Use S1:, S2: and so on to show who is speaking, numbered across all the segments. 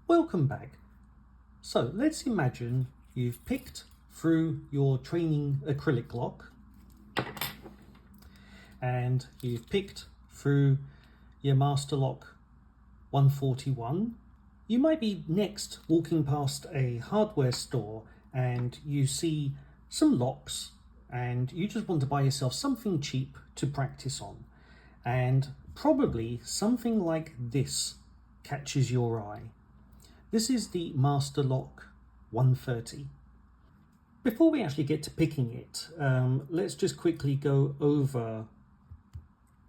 S1: Welcome back. So let's imagine you've picked through your training acrylic lock and you've picked through your master lock 141. You might be next walking past a hardware store and you see some locks and you just want to buy yourself something cheap to practice on, and probably something like this catches your eye. This is the Master Lock 130. Before we actually get to picking it, let's just quickly go over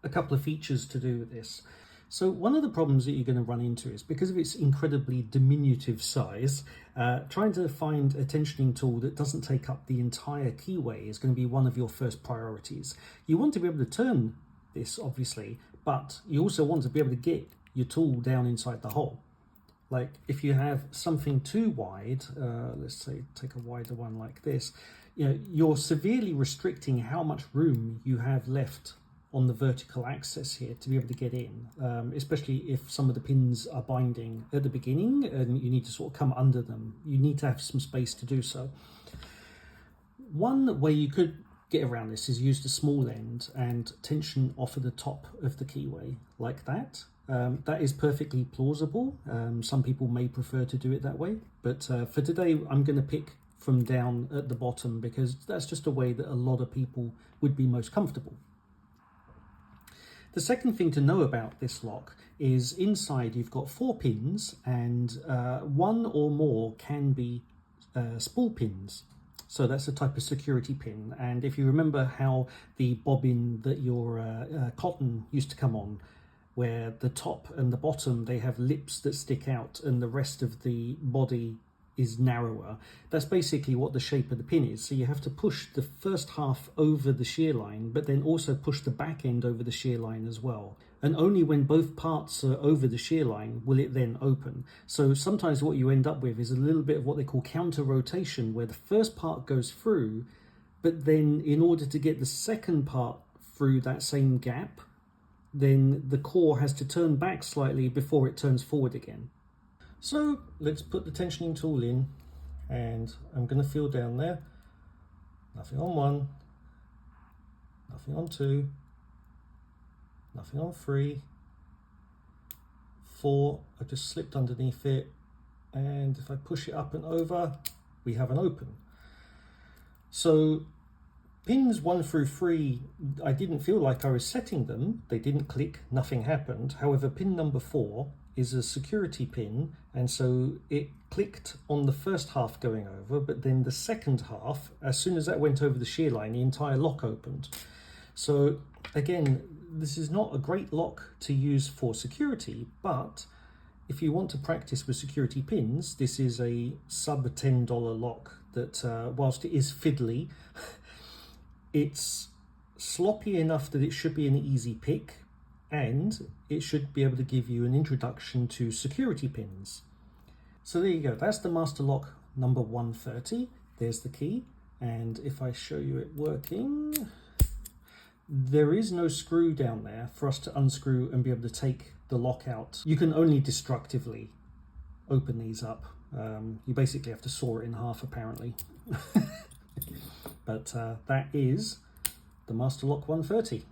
S1: a couple of features to do with this. So one of the problems that you're going to run into is because of its incredibly diminutive size, trying to find a tensioning tool that doesn't take up the entire keyway is going to be one of your first priorities. You want to be able to turn this, obviously, but you also want to be able to get your tool down inside the hole. Like if you have something too wide, let's say take a wider one like this, you're severely restricting how much room you have left on the vertical axis here to be able to get in, especially if some of the pins are binding at the beginning and you need to sort of come under them. You need to have some space to do so. One way you could get around this is use the small end and tension off of the top of the keyway like that. That is perfectly plausible. Some people may prefer to do it that way, but for today I'm going to pick from down at the bottom because that's just a way that a lot of people would be most comfortable. The second thing to know about this lock is inside you've got 4 pins and one or more can be spool pins. So that's a type of security pin, and if you remember how the bobbin that your cotton used to come on, where the top and the bottom, they have lips that stick out and the rest of the body is narrower. That's basically what the shape of the pin is. So you have to push the first half over the shear line, but then also push the back end over the shear line as well. And only when both parts are over the shear line will it then open. So sometimes what you end up with is a little bit of what they call counter rotation, where the first part goes through, but then in order to get the second part through that same gap, then the core has to turn back slightly before it turns forward again. So let's put the tensioning tool in, and I'm going to feel down there. Nothing on 1, nothing on 2, nothing on 3, 4, I just slipped underneath it, and if I push it up and over, we have an open. So pins 1 through 3, I didn't feel like I was setting them. They didn't click, nothing happened. However, pin number 4 is a security pin, and so it clicked on the first half going over, but then the second half, as soon as that went over the shear line, the entire lock opened. So again, this is not a great lock to use for security, but if you want to practice with security pins, this is a sub $10 lock that, whilst it is fiddly, it's sloppy enough that it should be an easy pick, and it should be able to give you an introduction to security pins. So there you go, that's the Master Lock number 130. There's the key, and if I show you it working, there is no screw down there for us to unscrew and be able to take the lock out. You can only destructively open these up. You basically have to saw it in half, apparently. But that is the Master Lock 130.